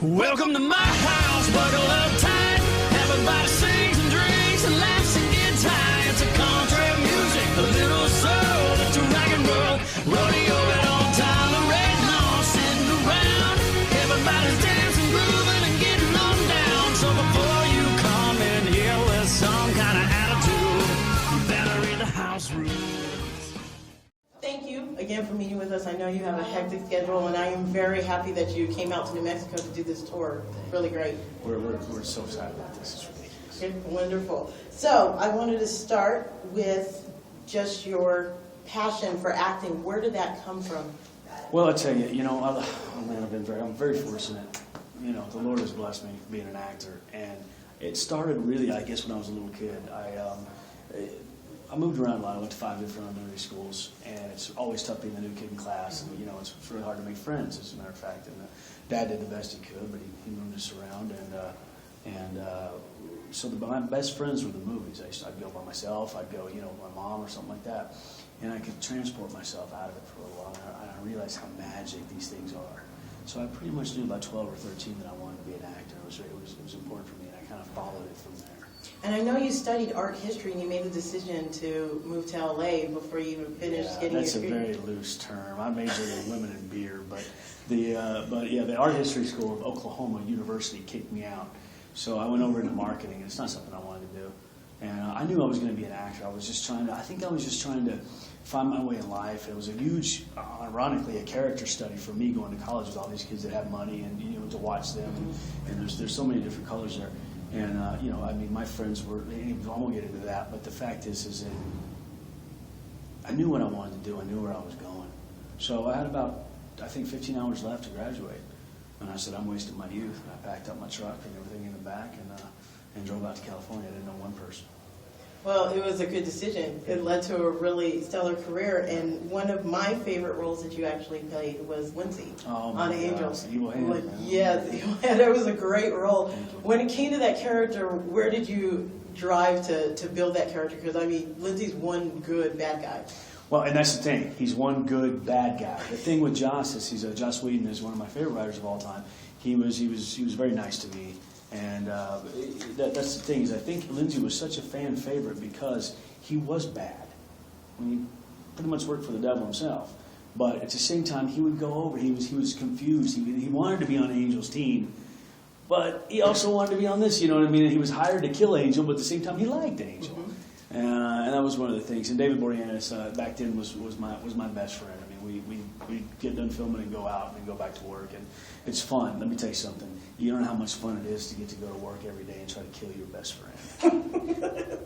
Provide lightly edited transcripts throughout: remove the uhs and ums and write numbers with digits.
Welcome to my house, buckle up tight. Everybody sings and drinks and laughs and gets high. It's a country music, a little soul, it's a rock and roll rodeo at all time. The red lawn sitting around, everybody's dancing, grooving and getting on down. So before you come in here with some kind of attitude, you better read the house rules. Thank you again for meeting with us. I know you have a hectic schedule, and I am very happy that you came out to New Mexico to do this tour. Really great. We're so excited about this. It's ridiculous. It's wonderful. So I wanted to start with just your passion for acting. Where did that come from? Well, I tell you, I'm very fortunate. You know, the Lord has blessed me being an actor, and it started really, I guess, when I was a little kid. I moved around a lot. I went to 5 different elementary schools, and it's always tough being the new kid in class. And, you know, it's really hard to make friends, as a matter of fact. And Dad did the best he could, but he moved us around. So my best friends were the movies. I'd go by myself. I'd go, with my mom or something like that. And I could transport myself out of it for a little while. And I realized how magic these things are. So I pretty much knew about 12 or 13 that I wanted to be an actor. It was important for me, and I kind of followed it from there. And I know you studied art history, and you made the decision to move to LA before you even finished getting your That's a very loose term. I majored in women and beer, but the art history school of Oklahoma University kicked me out. So I went over into marketing, and it's not something I wanted to do. And I knew I was going to be an actor. I was just trying to find my way in life. It was a huge, ironically, a character study for me going to college with all these kids that have money and to watch them. And there's so many different colors there. And, my friends I won't get into that, but the fact is that I knew what I wanted to do. I knew where I was going. So I had about, 15 hours left to graduate. And I said, I'm wasting my youth. And I packed up my truck and everything in the back and drove out to California. I didn't know one person. Well, it was a good decision. It led to a really stellar career, and one of my favorite roles that you actually played was Lindsay on Angels. Evil Hand. Yeah, Evil Hand. It was a great role. When it came to that character, where did you drive to build that character? Because Lindsay's one good bad guy. Well, and that's the thing. He's one good bad guy. The thing with Joss is Joss Whedon is one of my favorite writers of all time. He was very nice to me. And that's the thing, is I think Lindsay was such a fan favorite because he was bad. He pretty much worked for the devil himself. But at the same time, he would go over. He was confused. He wanted to be on Angel's team, but he also wanted to be on this. You know what I mean? And he was hired to kill Angel, but at the same time, he liked Angel. Mm-hmm. And that was one of the things. And David Boreanaz back then was my best friend. We'd get done filming and go out and go back to work, and it's fun. Let me tell you something. You don't know how much fun it is to get to go to work every day and try to kill your best friend.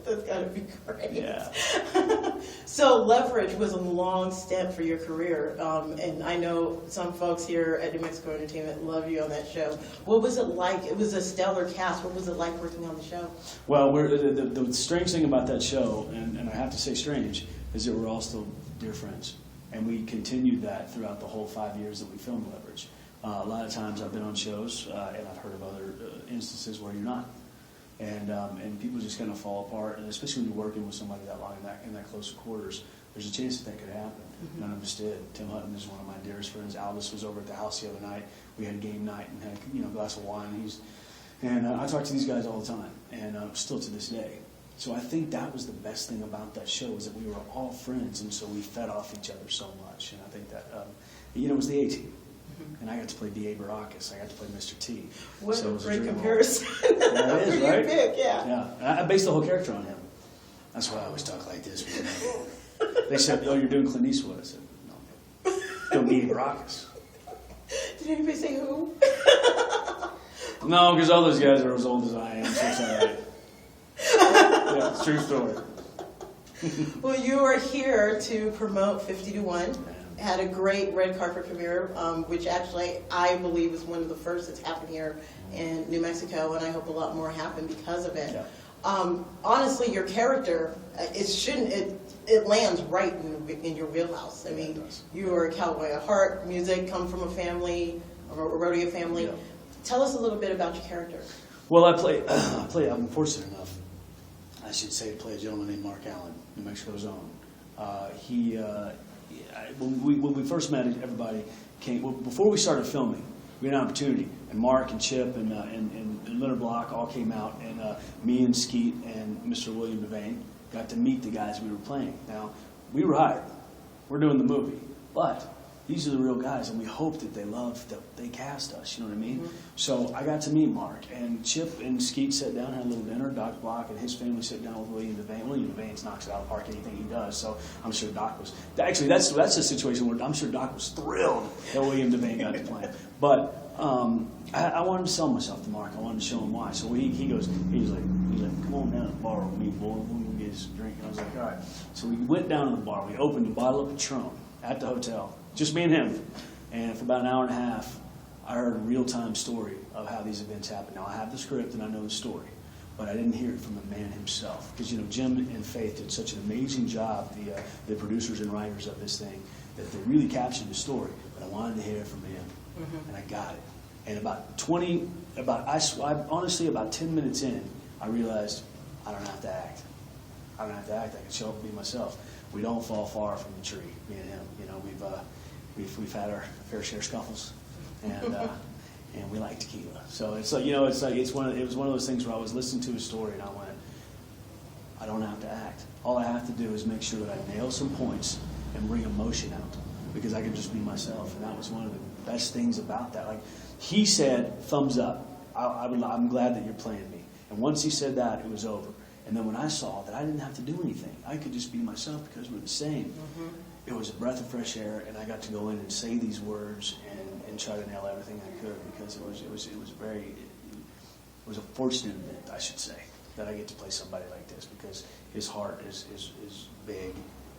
That's got to be great. Yeah. So Leverage was a long stint for your career, and I know some folks here at New Mexico Entertainment love you on that show. What was it like? It was a stellar cast. What was it like working on the show? Well, the strange thing about that show, and I have to say strange, is that we're all still dear friends. And we continued that throughout the whole 5 years that we filmed Leverage. A lot of times I've been on shows, and I've heard of other instances where you're not. And people just kind of fall apart, and especially when you're working with somebody that long in that close quarters, there's a chance that could happen. Mm-hmm. None of us did. Tim Hutton is one of my dearest friends. Aldous was over at the house the other night. We had a game night and had a glass of wine. I talk to these guys all the time, and still to this day. So I think that was the best thing about that show, is that we were all friends, and so we fed off each other so much. And I think that, it was the A-Team. Mm-hmm. And I got to play B.A. Baracus. I got to play Mr. T. What a great comparison. Yeah, it is, right? Pick, yeah. Yeah. And I based the whole character on him. That's why I always talk like this. They said, you're doing Clint Eastwood. I said, no. Doing B.A. Baracus. Did anybody say who? No, because all those guys are as old as I am, so it's all right. Yeah, it's a true story. Well, you are here to promote 50 to 1. Had a great red carpet premiere, which actually I believe is one of the first that's happened here in New Mexico, and I hope a lot more happen because of it. Yeah. Honestly, your character, it lands right in your wheelhouse. I mean, you are a cowboy at heart. Music, come from a family, a rodeo family. Yeah. Tell us a little bit about your character. Well, I'm fortunate enough, I should say, to play a gentleman named Mark Allen, New Mexico's own. When we first met, everybody came. Well, before we started filming, we had an opportunity. And Mark and Chip and Leonard Block all came out, and me and Skeet and Mr. William Devane got to meet the guys we were playing. Now, we were hired. We're doing the movie. But these are the real guys, and we hope that they love that they cast us, you know what I mean? Mm-hmm. So I got to meet Mark, and Chip and Skeet sat down, had a little dinner. Doc Block and his family sit down with William Devane. William Devane knocks it out of the park, anything he does, so I'm sure Doc was... Actually, that's a situation where I'm sure Doc was thrilled that William Devane got to play. But I wanted to sell myself to Mark. I wanted to show him why. So he was like, come on down to the bar with me, boy. We'll get us a drink. And I was like, all right. So we went down to the bar. We opened a bottle of Patron at the hotel. Just me and him. And for about an hour and a half, I heard a real-time story of how these events happen. Now, I have the script and I know the story, but I didn't hear it from the man himself. Because, Jim and Faith did such an amazing job, the producers and writers of this thing, that they really captured the story. But I wanted to hear it from him, and I got it. And honestly, about 10 minutes in, I realized I don't have to act. I don't have to act. I can show up and be myself. We don't fall far from the tree, me and him. We've had our fair share of scuffles, and we like tequila. So it was one of those things where I was listening to his story and I went, I don't have to act. All I have to do is make sure that I nail some points and bring emotion out, because I can just be myself. And that was one of the best things about that. Like he said, thumbs up. I'm glad that you're playing me. And once he said that, it was over. And then when I saw that I didn't have to do anything, I could just be myself because we're the same. Mm-hmm. It was a breath of fresh air, and I got to go in and say these words and try to nail everything I could, because it was a fortunate event, I should say, that I get to play somebody like this, because his heart is big,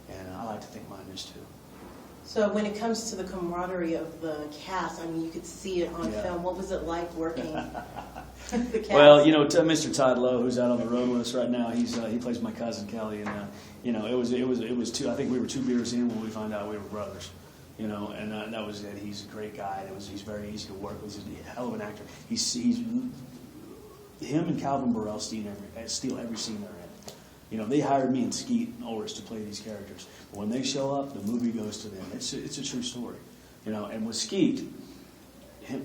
and I like to think mine is too. So when it comes to the camaraderie of the cast, I mean, you could see it on film. What was it like working with the cast? Well, Mr. Todd Lowe, who's out on the road with us right now, he plays my cousin Kelly, and it was two. I think we were 2 beers in when we found out we were brothers. And that was it. He's a great guy. He's very easy to work with. He's a hell of an actor. He's him and Calvin Burrell steal every scene they're in. They hired me and Skeet and Ulrich to play these characters. But when they show up, the movie goes to them. It's a true story. And with Skeet,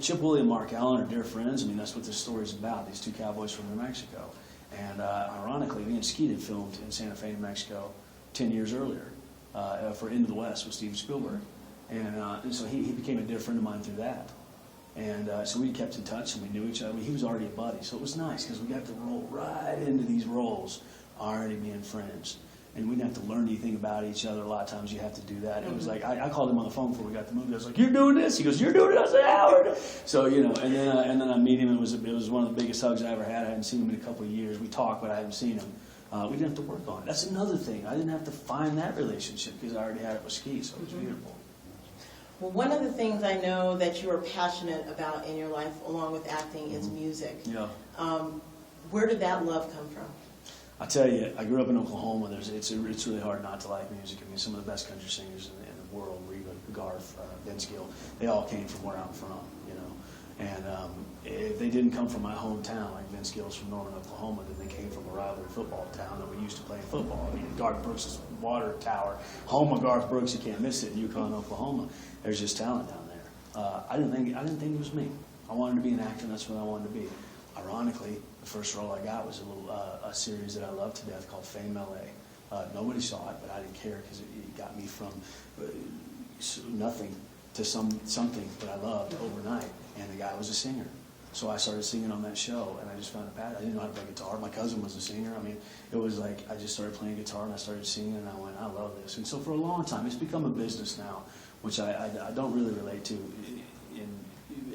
Chip Willie and Mark Allen are dear friends. I mean, that's what this story's about, these two cowboys from New Mexico. And ironically, me and Skeet had filmed in Santa Fe, New Mexico 10 years earlier for Into the West with Steven Spielberg. And so he became a dear friend of mine through that. And so we kept in touch, and we knew each other. I mean, he was already a buddy, so it was nice because we got to roll right into these roles already being friends. And we didn't have to learn anything about each other. A lot of times you have to do that. It was like, I called him on the phone before we got the movie. I was like, "You're doing this?" He goes, "You're doing it?" I said, "Howard." So, and then I meet him. It was one of the biggest hugs I ever had. I hadn't seen him in a couple of years. We talked, but I hadn't seen him. We didn't have to work on it. That's another thing. I didn't have to find that relationship because I already had it with Ski, so it was beautiful. Well, one of the things I know that you are passionate about in your life, along with acting, is music. Yeah. Where did that love come from? I tell you, I grew up in Oklahoma. It's really hard not to like music. I mean, some of the best country singers in the world, Reba, Garth, Vince Gill, they all came from where I'm from, And if they didn't come from my hometown, like Vince Gill's from Norman, Oklahoma, then they came from a rivalry football town that we used to play football. I mean, Garth Brooks' water tower, home of Garth Brooks, you can't miss it in Yukon, Oklahoma. There's just talent down there. I didn't think it was me. I wanted to be an actor, and that's what I wanted to be. Ironically, the first role I got was a series that I loved to death called Fame LA. Nobody saw it, but I didn't care because it got me from nothing to something that I loved overnight. And the guy was a singer. So I started singing on that show, and I just found it bad. I didn't know how to play guitar. My cousin was a singer. I mean, it was like I just started playing guitar, and I started singing, and I went, I love this. And so for a long time, it's become a business now, which I don't really relate to.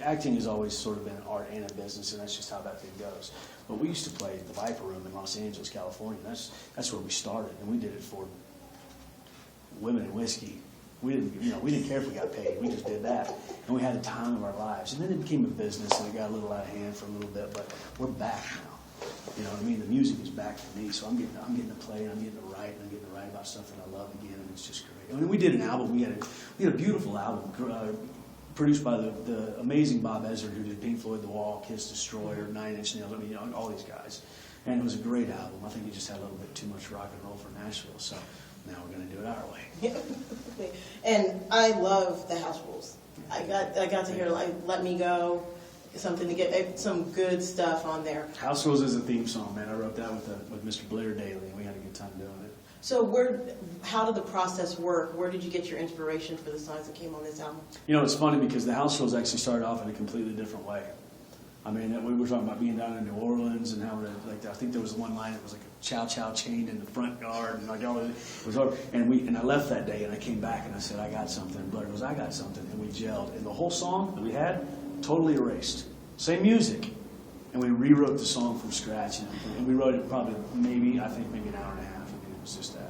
Acting has always sort of been an art and a business, and that's just how that thing goes. But we used to play at the Viper Room in Los Angeles, California. That's where we started, and we did it for women and whiskey. We didn't care if we got paid. We just did that, and we had the time of our lives. And then it became a business, and it got a little out of hand for a little bit. But we're back now. You know what I mean? The music is back for me, so I'm getting to play, and I'm getting to write, and I'm getting to write about stuff that I love again, and it's just great. I mean, we did an album. We had a beautiful album produced by the amazing Bob Ezrin, who did Pink Floyd, The Wall, Kiss, Destroyer, 9 Inch Nails. I mean, all these guys. And it was a great album. I think he just had a little bit too much rock and roll for Nashville. So now we're going to do it our way. And I love the house rules. I got to hear like "Let Me Go," something to get some good stuff on there. House Rules is a theme song, man. I wrote that with Mr. Blair Daly, and we had a good time doing it. So how did the process work? Where did you get your inspiration for the songs that came on this album? You know, it's funny because the House Rules actually started off in a completely different way. I mean, we were talking about being down in New Orleans and how, like, I think there was one line that was like a chow chow chained in the front yard, and like all of it was over. And I left that day, and I came back and I said, I got something. And Blair goes, I got something, and we gelled. And the whole song that we had, totally erased. Same music, and we rewrote the song from scratch, and we wrote it probably maybe an hour and a half. I mean, it was just that.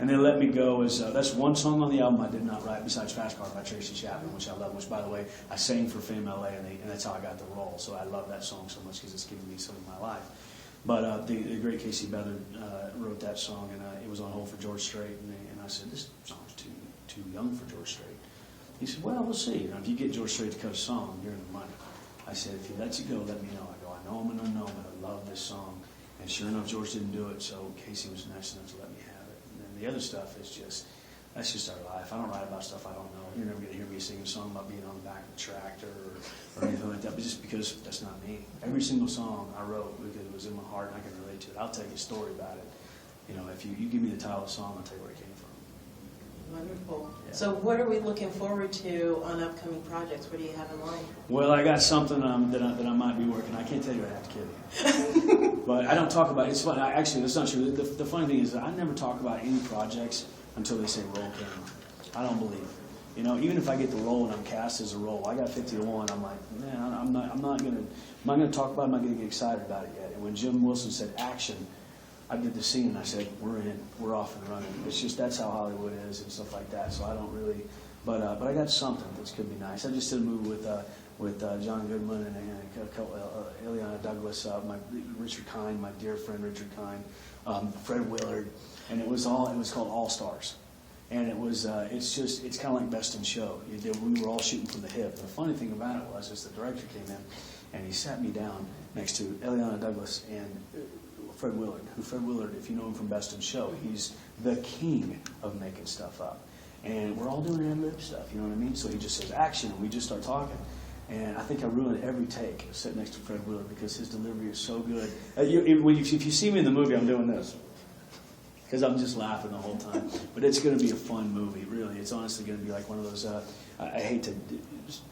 And then Let Me Go is, that's one song on the album I did not write besides Fast Car by Tracy Chapman, which I love, which, by the way, I sang for Fame LA, and that's how I got the role. So I love that song so much because it's given me some of my life. But the great Casey Beathard wrote that song, and it was on hold for George Strait, and I said, this song's too young for George Strait. He said, well, we'll see. You know, if you get George Strait to cut a song, you're in the money. I said, if he lets you go, let me know. I go, I know I'm an unknown, but I love this song. And sure enough, George didn't do it, so Casey was nice enough to let me have it. The other stuff is that's just our life. I don't write about stuff I don't know. You're never going to hear me sing a song about being on the back of a tractor or anything like that, but just because that's not me. Every single song I wrote because it was in my heart and I can relate to it. I'll tell you a story about it. You know, if you give me the title of the song, I'll tell you where it came from. Wonderful. Yeah. So what are we looking forward to on upcoming projects? What do you have in mind? Well, I got something that I might be working. I can't tell you. I have to kill you. But I don't talk about it. It's funny. Actually, that's not true. The funny thing is that I never talk about any projects until they say roll camera. I don't believe it. You know, even if I get the role and I'm cast as a role, I got 50 to 1. I'm like, man, I'm not gonna talk about it. I'm not gonna get excited about it yet. And when Jim Wilson said action, I did the scene and I said, we're off and running. It's just that's how Hollywood is and stuff like that. So I don't really, but I got something that could be nice. I just did a movie with John Goodman and Ileana Douglas, Richard Kind, my dear friend Richard Kind, Fred Willard, and it was called All Stars, and it's kind of like Best in Show. We were all shooting from the hip. The funny thing about it was the director came in and he sat me down next to Ileana Douglas and Fred Willard, if you know him from Best in Show, he's the king of making stuff up. And we're all doing ad-lib stuff, you know what I mean? So he just says action, and we just start talking. And I think I ruined every take sitting next to Fred Willard because his delivery is so good. If you see me in the movie, I'm doing this because I'm just laughing the whole time. But it's going to be a fun movie, really. It's honestly going to be like one of those, I hate to,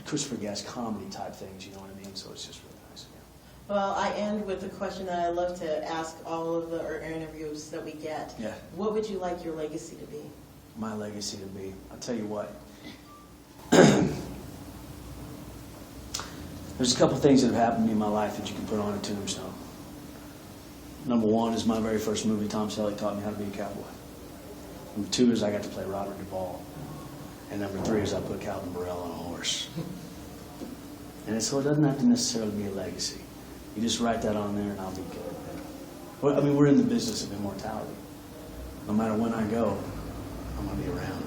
Christopher Guest comedy type things, you know what I mean? So it's just really nice. Yeah. Well, I end with the question that I love to ask all of the interviews that we get. Yeah. What would you like your legacy to be? My legacy to be, I'll tell you what. There's a couple things that have happened to me in my life that you can put on a tombstone. Number one is my very first movie, Tom Selleck taught me how to be a cowboy. Number two is I got to play Robert Duvall. And number three is I put Calvin Burrell on a horse. And so it doesn't have to necessarily be a legacy. You just write that on there and I'll be good. Well, I mean, we're in the business of immortality. No matter when I go, I'm going to be around.